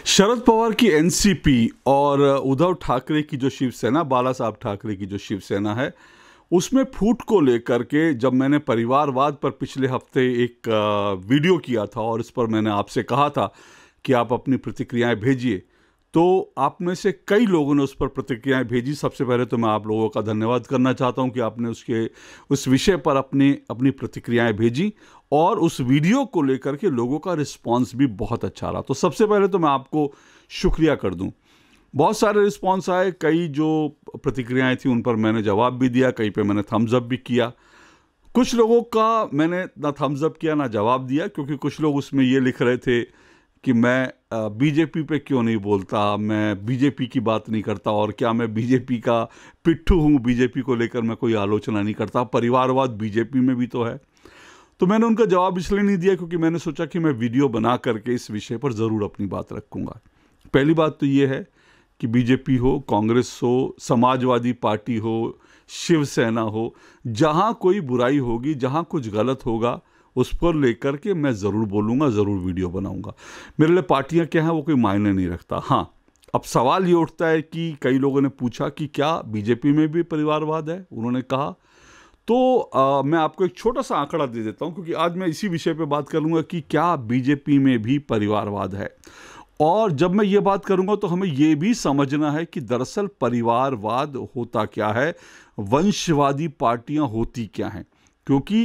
शरद पवार की एनसीपी और उद्धव ठाकरे की जो शिवसेना, बाला साहब ठाकरे की जो शिवसेना है, उसमें फूट को लेकर के जब मैंने परिवारवाद पर पिछले हफ्ते एक वीडियो किया था और इस पर मैंने आपसे कहा था कि आप अपनी प्रतिक्रियाएं भेजिए, तो आप में से कई लोगों ने उस पर प्रतिक्रियाएं भेजी। सबसे पहले तो मैं आप लोगों का धन्यवाद करना चाहता हूं कि आपने उस विषय पर अपनी प्रतिक्रियाएं भेजी और उस वीडियो को लेकर के लोगों का रिस्पांस भी बहुत अच्छा रहा। तो सबसे पहले तो मैं आपको शुक्रिया कर दूं। बहुत सारे रिस्पांस आए, कई जो प्रतिक्रियाएं थी उन पर मैंने जवाब भी दिया, कई पे मैंने थम्स अप भी किया। कुछ लोगों का मैंने ना थम्स अप किया ना जवाब दिया, क्योंकि कुछ लोग उसमें ये लिख रहे थे कि मैं बीजेपी पे क्यों नहीं बोलता, मैं बीजेपी की बात नहीं करता, और क्या मैं बीजेपी का पिट्ठू हूँ, बीजेपी को लेकर मैं कोई आलोचना नहीं करता, परिवारवाद बीजेपी में भी तो है। तो मैंने उनका जवाब इसलिए नहीं दिया क्योंकि मैंने सोचा कि मैं वीडियो बना करके इस विषय पर ज़रूर अपनी बात रखूँगा। पहली बात तो ये है कि बीजेपी हो, कांग्रेस हो, समाजवादी पार्टी हो, शिवसेना हो, जहाँ कोई बुराई होगी, जहाँ कुछ गलत होगा, उस पर लेकर के मैं ज़रूर बोलूँगा, ज़रूर वीडियो बनाऊँगा। मेरे लिए पार्टियाँ क्या हैं वो कोई मायने नहीं रखता। हाँ, अब सवाल ये उठता है कि कई लोगों ने पूछा कि क्या बीजेपी में भी परिवारवाद है, उन्होंने कहा। तो मैं आपको एक छोटा सा आंकड़ा दे देता हूँ, क्योंकि आज मैं इसी विषय पे बात करूँगा कि क्या बीजेपी में भी परिवारवाद है। और जब मैं ये बात करूँगा तो हमें ये भी समझना है कि दरअसल परिवारवाद होता क्या है, वंशवादी पार्टियाँ होती क्या हैं, क्योंकि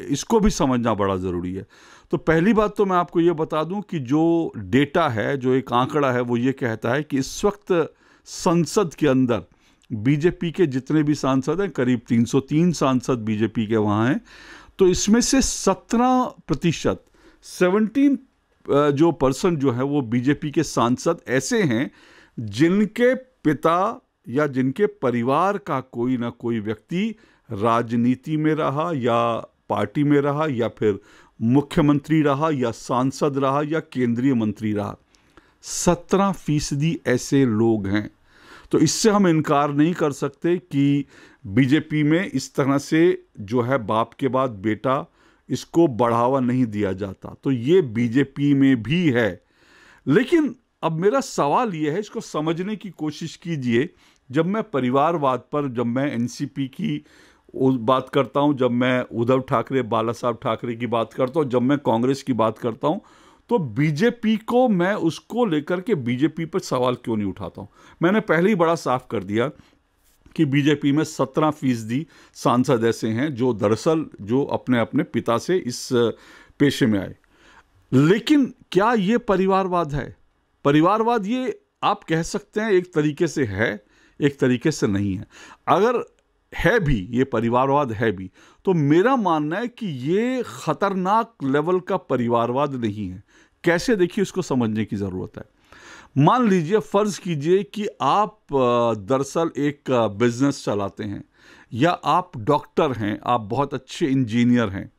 इसको भी समझना बड़ा ज़रूरी है। तो पहली बात तो मैं आपको ये बता दूं कि जो डेटा है, जो एक आंकड़ा है, वो ये कहता है कि इस वक्त संसद के अंदर बीजेपी के जितने भी सांसद हैं, करीब 303 सांसद बीजेपी के वहाँ हैं, तो इसमें से 17%, 17% जो है वो बीजेपी के सांसद ऐसे हैं जिनके पिता या जिनके परिवार का कोई ना कोई व्यक्ति राजनीति में रहा, या पार्टी में रहा, या फिर मुख्यमंत्री रहा, या सांसद रहा, या केंद्रीय मंत्री रहा। 17% ऐसे लोग हैं। तो इससे हम इनकार नहीं कर सकते कि बीजेपी में इस तरह से जो है बाप के बाद बेटा, इसको बढ़ावा नहीं दिया जाता। तो ये बीजेपी में भी है। लेकिन अब मेरा सवाल ये है, इसको समझने की कोशिश कीजिए। जब मैं परिवारवाद पर, जब मैं एनसीपी की बात करता हूं, जब मैं उद्धव ठाकरे, बाला साहब ठाकरे की बात करता हूं, जब मैं कांग्रेस की बात करता हूं, तो बीजेपी को मैं उसको लेकर के बीजेपी पर सवाल क्यों नहीं उठाता हूं। मैंने पहले ही बड़ा साफ कर दिया कि बीजेपी में 17% सांसद ऐसे हैं जो दरअसल जो अपने अपने पिता से इस पेशे में आए। लेकिन क्या ये परिवारवाद है? परिवारवाद ये आप कह सकते हैं एक तरीके से है, एक तरीके से नहीं है। अगर है भी, ये परिवारवाद है भी, तो मेरा मानना है कि ये खतरनाक लेवल का परिवारवाद नहीं है। कैसे? देखिए, इसको समझने की ज़रूरत है। मान लीजिए, फ़र्ज़ कीजिए कि आप दरअसल एक बिजनेस चलाते हैं, या आप डॉक्टर हैं, आप बहुत अच्छे इंजीनियर हैं।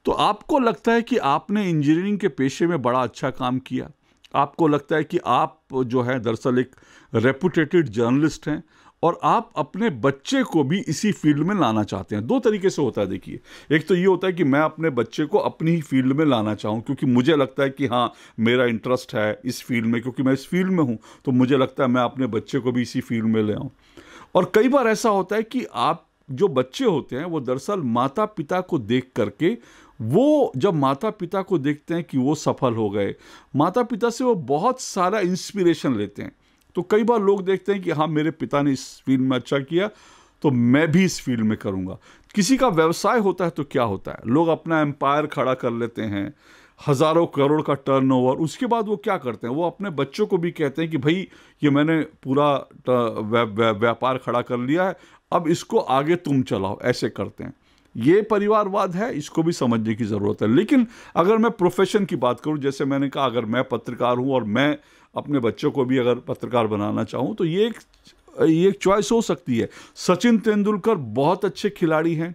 तो आपको लगता है कि आपने इंजीनियरिंग के पेशे में बड़ा अच्छा काम किया। आपको लगता है कि आप जो है दरअसल एक रेपुटेटेड जर्नलिस्ट हैं, और आप अपने बच्चे को भी इसी फील्ड में लाना चाहते हैं। दो तरीके से होता है। देखिए, एक तो ये होता है कि मैं अपने बच्चे को अपनी ही फील्ड में लाना चाहूँ, क्योंकि मुझे लगता है कि हाँ, मेरा इंटरेस्ट है इस फील्ड में, क्योंकि मैं इस फील्ड में हूँ, तो मुझे लगता है मैं अपने बच्चे को भी इसी फील्ड में ले आऊँ। और कई बार ऐसा होता है कि आप जो बच्चे होते हैं वो दरअसल माता पिता को देख करके, वो जब माता पिता को देखते हैं कि वो सफल हो गए, माता पिता से वो बहुत सारा इंस्पिरेशन लेते हैं। तो कई बार लोग देखते हैं कि हाँ, मेरे पिता ने इस फील्ड में अच्छा किया, तो मैं भी इस फील्ड में करूँगा। किसी का व्यवसाय होता है तो क्या होता है, लोग अपना एम्पायर खड़ा कर लेते हैं, हज़ारों करोड़ का टर्नओवर। उसके बाद वो क्या करते हैं, वो अपने बच्चों को भी कहते हैं कि भाई, ये मैंने पूरा व्यापार खड़ा कर लिया है, अब इसको आगे तुम चलाओ। ऐसे करते हैं। ये परिवारवाद है, इसको भी समझने की ज़रूरत है। लेकिन अगर मैं प्रोफेशन की बात करूं, जैसे मैंने कहा, अगर मैं पत्रकार हूं और मैं अपने बच्चों को भी अगर पत्रकार बनाना चाहूं, तो ये एक चॉइस हो सकती है। सचिन तेंदुलकर बहुत अच्छे खिलाड़ी हैं,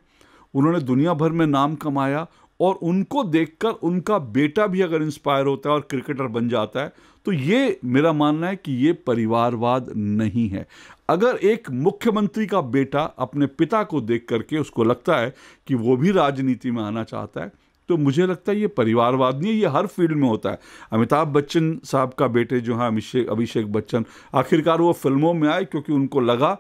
उन्होंने दुनिया भर में नाम कमाया, और उनको देखकर उनका बेटा भी अगर इंस्पायर होता है और क्रिकेटर बन जाता है, तो ये मेरा मानना है कि ये परिवारवाद नहीं है। अगर एक मुख्यमंत्री का बेटा अपने पिता को देख करके उसको लगता है कि वो भी राजनीति में आना चाहता है, तो मुझे लगता है ये परिवारवाद नहीं है, ये हर फील्ड में होता है। अमिताभ बच्चन साहब का बेटे जो है अभिषेक बच्चन, आखिरकार वो फिल्मों में आए क्योंकि उनको लगा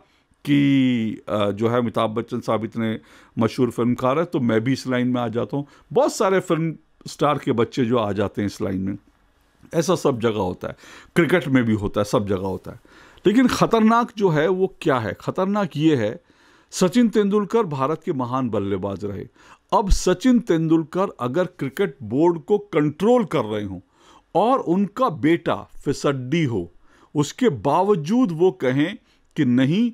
कि जो है अमिताभ बच्चन साहब इतने मशहूर फिल्मकार है तो मैं भी इस लाइन में आ जाता हूँ। बहुत सारे फिल्म स्टार के बच्चे जो आ जाते हैं इस लाइन में, ऐसा सब जगह होता है, क्रिकेट में भी होता है, सब जगह होता है। लेकिन खतरनाक जो है वो क्या है? खतरनाक ये है, सचिन तेंदुलकर भारत के महान बल्लेबाज रहे। अब सचिन तेंदुलकर अगर क्रिकेट बोर्ड को कंट्रोल कर रहे हो और उनका बेटा फिसड्डी हो, उसके बावजूद वो कहें कि नहीं,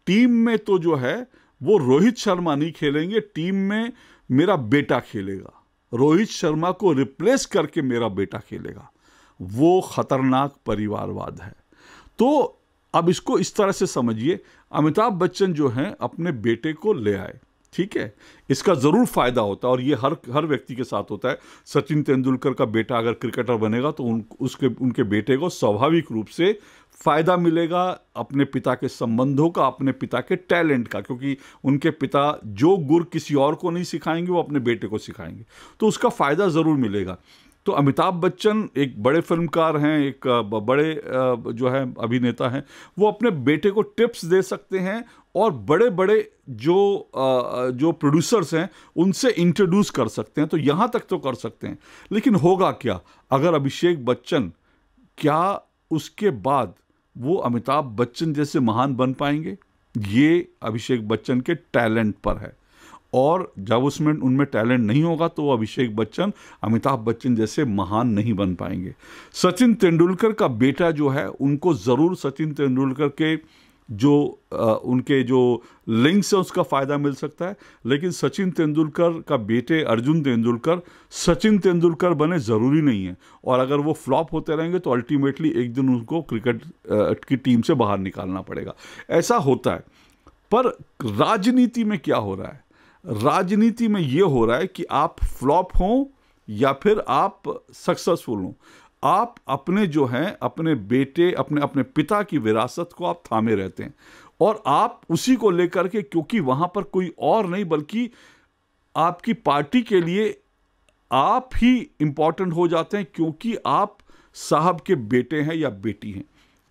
टीम में तो जो है वो रोहित शर्मा नहीं खेलेंगे, टीम में मेरा बेटा खेलेगा, रोहित शर्मा को रिप्लेस करके मेरा बेटा खेलेगा, वो खतरनाक परिवारवाद है। तो अब इसको इस तरह से समझिए, अमिताभ बच्चन जो हैं अपने बेटे को ले आए, ठीक है, इसका ज़रूर फ़ायदा होता है और ये हर व्यक्ति के साथ होता है। सचिन तेंदुलकर का बेटा अगर क्रिकेटर बनेगा तो उनके बेटे को स्वाभाविक रूप से फ़ायदा मिलेगा अपने पिता के संबंधों का, अपने पिता के टैलेंट का, क्योंकि उनके पिता जो गुर किसी और को नहीं सिखाएंगे वो अपने बेटे को सिखाएंगे, तो उसका फ़ायदा ज़रूर मिलेगा। तो अमिताभ बच्चन एक बड़े फिल्मकार हैं, एक बड़े जो है अभिनेता हैं, वो अपने बेटे को टिप्स दे सकते हैं और बड़े बड़े जो प्रोड्यूसर्स हैं उनसे इंट्रोड्यूस कर सकते हैं, तो यहाँ तक तो कर सकते हैं। लेकिन होगा क्या अगर अभिषेक बच्चन, क्या उसके बाद वो अमिताभ बच्चन जैसे महान बन पाएंगे? ये अभिषेक बच्चन के टैलेंट पर है, और जब उनमें टैलेंट नहीं होगा तो अभिषेक बच्चन अमिताभ बच्चन जैसे महान नहीं बन पाएंगे। सचिन तेंदुलकर का बेटा जो है, उनको ज़रूर सचिन तेंदुलकर के उनके जो लिंक्स है उसका फ़ायदा मिल सकता है, लेकिन सचिन तेंदुलकर का बेटे अर्जुन तेंदुलकर सचिन तेंदुलकर बने ज़रूरी नहीं है, और अगर वो फ्लॉप होते रहेंगे तो अल्टीमेटली एक दिन उनको क्रिकेट की टीम से बाहर निकालना पड़ेगा। ऐसा होता है। पर राजनीति में क्या हो रहा है? राजनीति में ये हो रहा है कि आप फ्लॉप हों या फिर आप सक्सेसफुल हों, आप अपने जो हैं अपने बेटे, अपने पिता की विरासत को आप थामे रहते हैं, और आप उसी को लेकर के, क्योंकि वहाँ पर कोई और नहीं बल्कि आपकी पार्टी के लिए आप ही इम्पॉर्टेंट हो जाते हैं, क्योंकि आप साहब के बेटे हैं या बेटी हैं।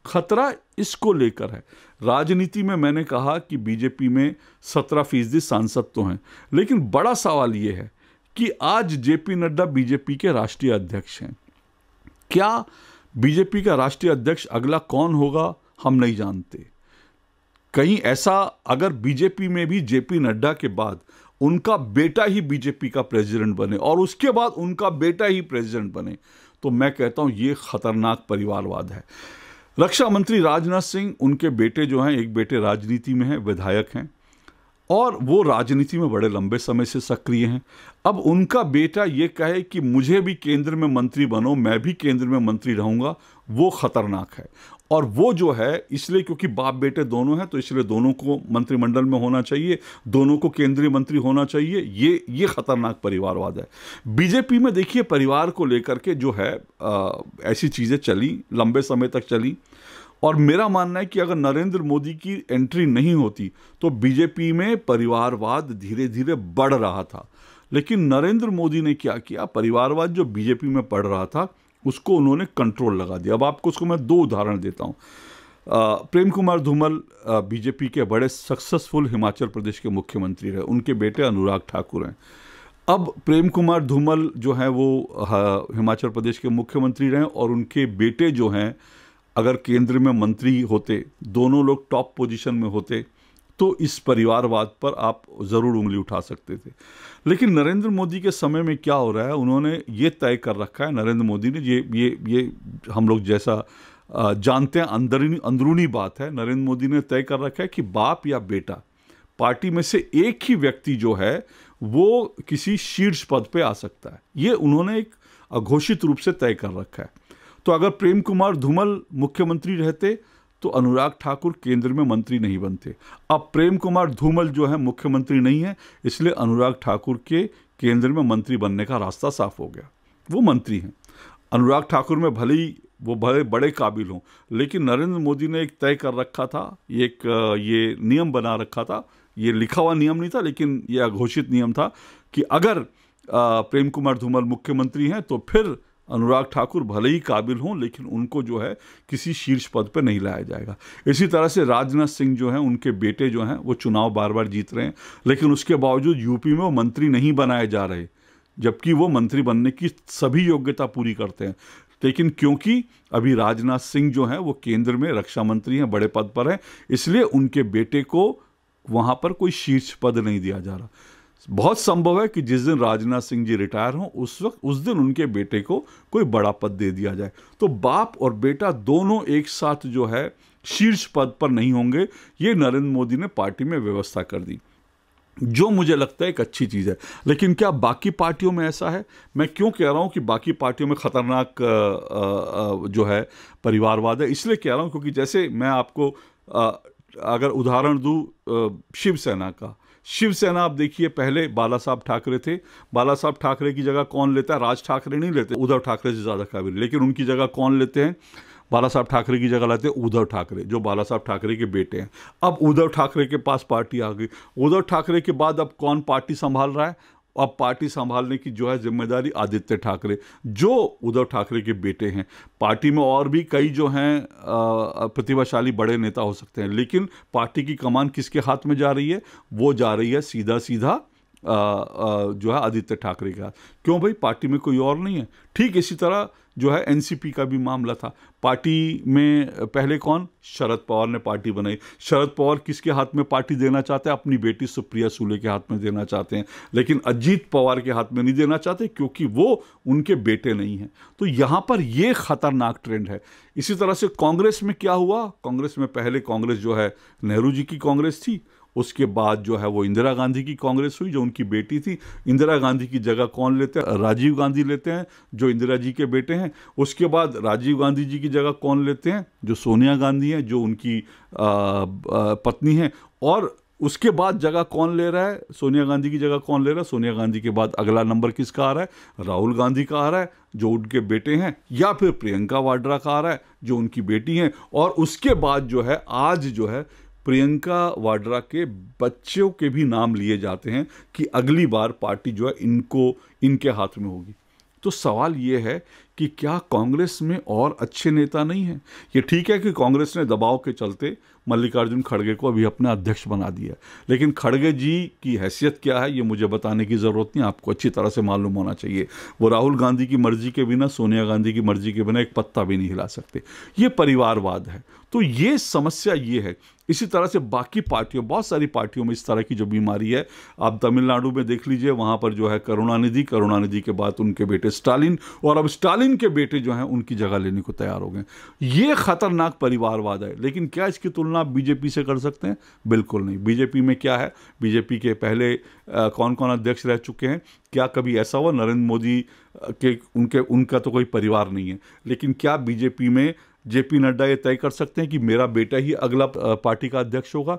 खतरा इसको लेकर है। राजनीति में मैंने कहा कि बीजेपी में 17% सांसद तो हैं, लेकिन बड़ा सवाल ये है कि आज जेपी नड्डा बीजेपी के राष्ट्रीय अध्यक्ष हैं। क्या बीजेपी का राष्ट्रीय अध्यक्ष अगला कौन होगा हम नहीं जानते। कहीं ऐसा अगर बीजेपी में भी जेपी नड्डा के बाद उनका बेटा ही बीजेपी का प्रेसिडेंट बने और उसके बाद उनका बेटा ही प्रेसिडेंट बने, तो मैं कहता हूं ये खतरनाक परिवारवाद है। रक्षा मंत्री राजनाथ सिंह, उनके बेटे जो हैं, एक बेटे राजनीति में हैं, विधायक हैं, और वो राजनीति में बड़े लंबे समय से सक्रिय हैं। अब उनका बेटा ये कहे कि मुझे भी केंद्र में मंत्री बनो, मैं भी केंद्र में मंत्री रहूंगा, वो खतरनाक है। और वो जो है इसलिए क्योंकि बाप बेटे दोनों हैं, तो इसलिए दोनों को मंत्रिमंडल में होना चाहिए, दोनों को केंद्रीय मंत्री होना चाहिए। ये खतरनाक परिवारवाद है। बीजेपी में देखिए परिवार को लेकर के जो है ऐसी चीज़ें चली, लंबे समय तक चली, और मेरा मानना है कि अगर नरेंद्र मोदी की एंट्री नहीं होती तो बीजेपी में परिवारवाद धीरे धीरे बढ़ रहा था। लेकिन नरेंद्र मोदी ने क्या किया, परिवारवाद जो बीजेपी में बढ़ रहा था उसको उन्होंने कंट्रोल लगा दिया। अब आपको उसको मैं 2 उदाहरण देता हूँ। प्रेम कुमार धूमल बीजेपी के बड़े सक्सेसफुल हिमाचल प्रदेश के मुख्यमंत्री रहे, उनके बेटे अनुराग ठाकुर हैं। अब प्रेम कुमार धूमल जो हैं वो हिमाचल प्रदेश के मुख्यमंत्री रहे, और उनके बेटे जो हैं अगर केंद्र में मंत्री होते, दोनों लोग टॉप पोजीशन में होते, तो इस परिवारवाद पर आप ज़रूर उंगली उठा सकते थे। लेकिन नरेंद्र मोदी के समय में क्या हो रहा है, उन्होंने ये तय कर रखा है, नरेंद्र मोदी ने, ये हम लोग जैसा जानते हैं अंदरूनी बात है, नरेंद्र मोदी ने तय कर रखा है कि बाप या बेटा पार्टी में से एक ही व्यक्ति जो है वो किसी शीर्ष पद पे आ सकता है। ये उन्होंने एक अघोषित रूप से तय कर रखा है। तो अगर प्रेम कुमार धूमल मुख्यमंत्री रहते तो अनुराग ठाकुर केंद्र में मंत्री नहीं बनते। अब प्रेम कुमार धूमल जो है मुख्यमंत्री नहीं है, इसलिए अनुराग ठाकुर के केंद्र में मंत्री बनने का रास्ता साफ हो गया, वो मंत्री हैं। अनुराग ठाकुर में भले ही वो बड़े काबिल हों, लेकिन नरेंद्र मोदी ने एक तय कर रखा था, ये नियम बना रखा था, ये लिखा हुआ नियम नहीं था लेकिन ये अघोषित नियम था कि अगर प्रेम कुमार धूमल मुख्यमंत्री हैं तो फिर अनुराग ठाकुर भले ही काबिल हों, लेकिन उनको जो है किसी शीर्ष पद पर नहीं लाया जाएगा। इसी तरह से राजनाथ सिंह जो हैं, उनके बेटे जो हैं, वो चुनाव बार बार जीत रहे हैं, लेकिन उसके बावजूद यूपी में वो मंत्री नहीं बनाए जा रहे, जबकि वो मंत्री बनने की सभी योग्यता पूरी करते हैं। लेकिन क्योंकि अभी राजनाथ सिंह जो हैं वो केंद्र में रक्षा मंत्री हैं, बड़े पद पर हैं, इसलिए उनके बेटे को वहाँ पर कोई शीर्ष पद नहीं दिया जा रहा। बहुत संभव है कि जिस दिन राजनाथ सिंह जी रिटायर हों उस दिन उनके बेटे को कोई बड़ा पद दे दिया जाए। तो बाप और बेटा दोनों एक साथ जो है शीर्ष पद पर नहीं होंगे, ये नरेंद्र मोदी ने पार्टी में व्यवस्था कर दी, जो मुझे लगता है एक अच्छी चीज़ है। लेकिन क्या बाकी पार्टियों में ऐसा है? मैं क्यों कह रहा हूं कि बाकी पार्टियों में खतरनाक जो है परिवारवाद है, इसलिए कह रहा हूं क्योंकि जैसे मैं आपको अगर उदाहरण दूं शिवसेना का, शिवसेना आप देखिए, पहले बाला साहब ठाकरे थे, बाला साहब ठाकरे की जगह कौन लेता है? राज ठाकरे नहीं लेते, उद्धव ठाकरे से ज़्यादा काबिल, लेकिन उनकी जगह कौन लेते हैं? बाला साहब ठाकरे की जगह लाते हैं उद्धव ठाकरे, जो बाला साहब ठाकरे के बेटे हैं। अब उद्धव ठाकरे के पास पार्टी आ गई, उद्धव ठाकरे के बाद अब कौन पार्टी संभाल रहा है? अब पार्टी संभालने की जो है जिम्मेदारी आदित्य ठाकरे, जो उद्धव ठाकरे के बेटे हैं। पार्टी में और भी कई जो हैं प्रतिभाशाली बड़े नेता हो सकते हैं, लेकिन पार्टी की कमान किसके हाथ में जा रही है? वो जा रही है सीधा सीधा जो है आदित्य ठाकरे के हाथ। क्यों भाई? पार्टी में कोई और नहीं है। ठीक इसी तरह जो है एनसीपी का भी मामला था। पार्टी में पहले कौन? शरद पवार ने पार्टी बनाई। शरद पवार किसके हाथ में पार्टी देना चाहते हैं? अपनी बेटी सुप्रिया सूले के हाथ में देना चाहते हैं, लेकिन अजीत पवार के हाथ में नहीं देना चाहते क्योंकि वो उनके बेटे नहीं हैं। तो यहाँ पर ये खतरनाक ट्रेंड है। इसी तरह से कांग्रेस में क्या हुआ? कांग्रेस में पहले कांग्रेस जो है नेहरू जी की कांग्रेस थी, उसके बाद जो है वो इंदिरा गांधी की कांग्रेस हुई, जो उनकी बेटी थी। इंदिरा गांधी की जगह कौन लेते हैं? राजीव गांधी लेते हैं, जो इंदिरा जी के बेटे हैं। उसके बाद राजीव गांधी जी की जगह कौन लेते हैं? जो सोनिया गांधी हैं, जो उनकी पत्नी हैं। और उसके बाद जगह कौन ले रहा है? सोनिया गांधी की जगह कौन ले रहा है? सोनिया गांधी के बाद अगला नंबर किसका आ रहा है? राहुल गांधी का आ रहा है, जो उनके बेटे हैं, या फिर प्रियंका वाड्रा का आ रहा है, जो उनकी बेटी हैं। और उसके बाद जो है आज जो है प्रियंका वाड्रा के बच्चों के भी नाम लिए जाते हैं कि अगली बार पार्टी जो है इनके हाथ में होगी। तो सवाल ये है कि क्या कांग्रेस में और अच्छे नेता नहीं हैं? ये ठीक है कि कांग्रेस ने दबाव के चलते मल्लिकार्जुन खड़गे को अभी अपना अध्यक्ष बना दिया है, लेकिन खड़गे जी की हैसियत क्या है ये मुझे बताने की ज़रूरत नहीं, आपको अच्छी तरह से मालूम होना चाहिए। वो राहुल गांधी की मर्जी के बिना, सोनिया गांधी की मर्जी के बिना एक पत्ता भी नहीं हिला सकते। ये परिवारवाद है। तो ये समस्या ये है। इसी तरह से बाकी पार्टियों, बहुत सारी पार्टियों में इस तरह की जो बीमारी है, आप तमिलनाडु में देख लीजिए, वहाँ पर जो है करुणानिधि के बाद उनके बेटे स्टालिन, और अब स्टालिन के बेटे जो हैं उनकी जगह लेने को तैयार हो गए। ये खतरनाक परिवारवाद है। लेकिन क्या इसकी तुलना आप बीजेपी से कर सकते हैं? बिल्कुल नहीं। बीजेपी में क्या है? बीजेपी के पहले कौन कौन अध्यक्ष रह चुके हैं? क्या कभी ऐसा हुआ नरेंद्र मोदी के उनका तो कोई परिवार नहीं है, लेकिन क्या बीजेपी में जेपी नड्डा ये तय कर सकते हैं कि मेरा बेटा ही अगला पार्टी का अध्यक्ष होगा?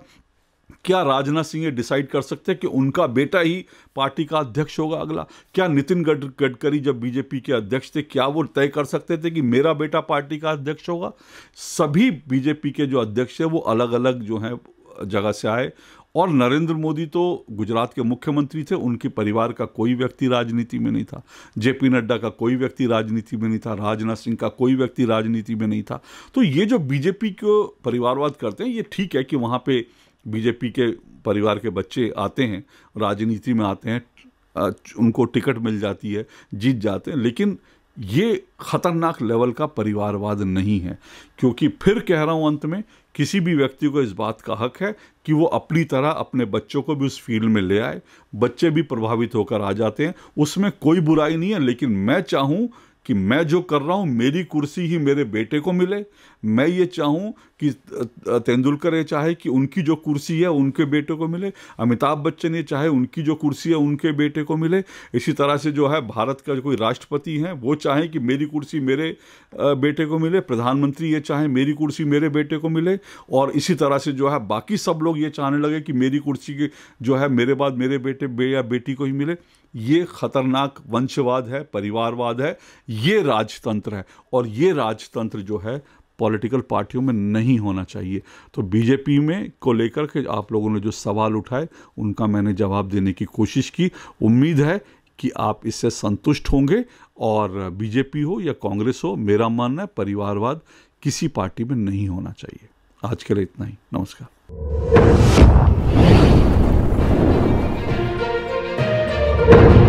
क्या राजनाथ सिंह ये डिसाइड कर सकते हैं कि उनका बेटा ही पार्टी का अध्यक्ष होगा अगला? क्या नितिन गडकरी जब बीजेपी के अध्यक्ष थे, क्या वो तय कर सकते थे कि मेरा बेटा पार्टी का अध्यक्ष होगा? सभी बीजेपी के जो अध्यक्ष हैं वो अलग अलग जो हैं जगह से आए। और नरेंद्र मोदी तो गुजरात के मुख्यमंत्री थे, उनके परिवार का कोई व्यक्ति राजनीति में नहीं था। जेपी नड्डा का कोई व्यक्ति राजनीति में नहीं था। राजनाथ सिंह का कोई व्यक्ति राजनीति में नहीं था। तो ये जो बीजेपी को परिवारवाद करते हैं, ये ठीक है कि वहाँ पे बीजेपी के परिवार के बच्चे आते हैं, राजनीति में आते हैं, उनको टिकट मिल जाती है, जीत जाते हैं, लेकिन ये खतरनाक लेवल का परिवारवाद नहीं है। क्योंकि फिर कह रहा हूं अंत में, किसी भी व्यक्ति को इस बात का हक है कि वो अपनी तरह अपने बच्चों को भी उस फील्ड में ले आए। बच्चे भी प्रभावित होकर आ जाते हैं, उसमें कोई बुराई नहीं है। लेकिन मैं चाहूं कि मैं जो कर रहा हूं मेरी कुर्सी ही मेरे बेटे को मिले। मैं ये चाहूं कि तेंदुलकर ये चाहे कि उनकी जो कुर्सी है उनके बेटे को मिले। अमिताभ बच्चन ये चाहे उनकी जो कुर्सी है उनके बेटे को मिले। इसी तरह से जो है भारत का जो कोई राष्ट्रपति हैं वो चाहे कि मेरी कुर्सी मेरे बेटे को मिले। प्रधानमंत्री ये चाहे मेरी कुर्सी मेरे बेटे को मिले। और इसी तरह से जो है बाकी सब लोग ये चाहने लगे कि मेरी कुर्सी के जो है मेरे बाद मेरे बेटे या बेटी को ही मिले। ये खतरनाक वंशवाद है, परिवारवाद है, ये राजतंत्र है। और ये राजतंत्र जो है पॉलिटिकल पार्टियों में नहीं होना चाहिए। तो बीजेपी में को लेकर के आप लोगों ने जो सवाल उठाए उनका मैंने जवाब देने की कोशिश की। उम्मीद है कि आप इससे संतुष्ट होंगे। और बीजेपी हो या कांग्रेस हो, मेरा मानना है परिवारवाद किसी पार्टी में नहीं होना चाहिए। आज के लिए इतना ही। नमस्कार।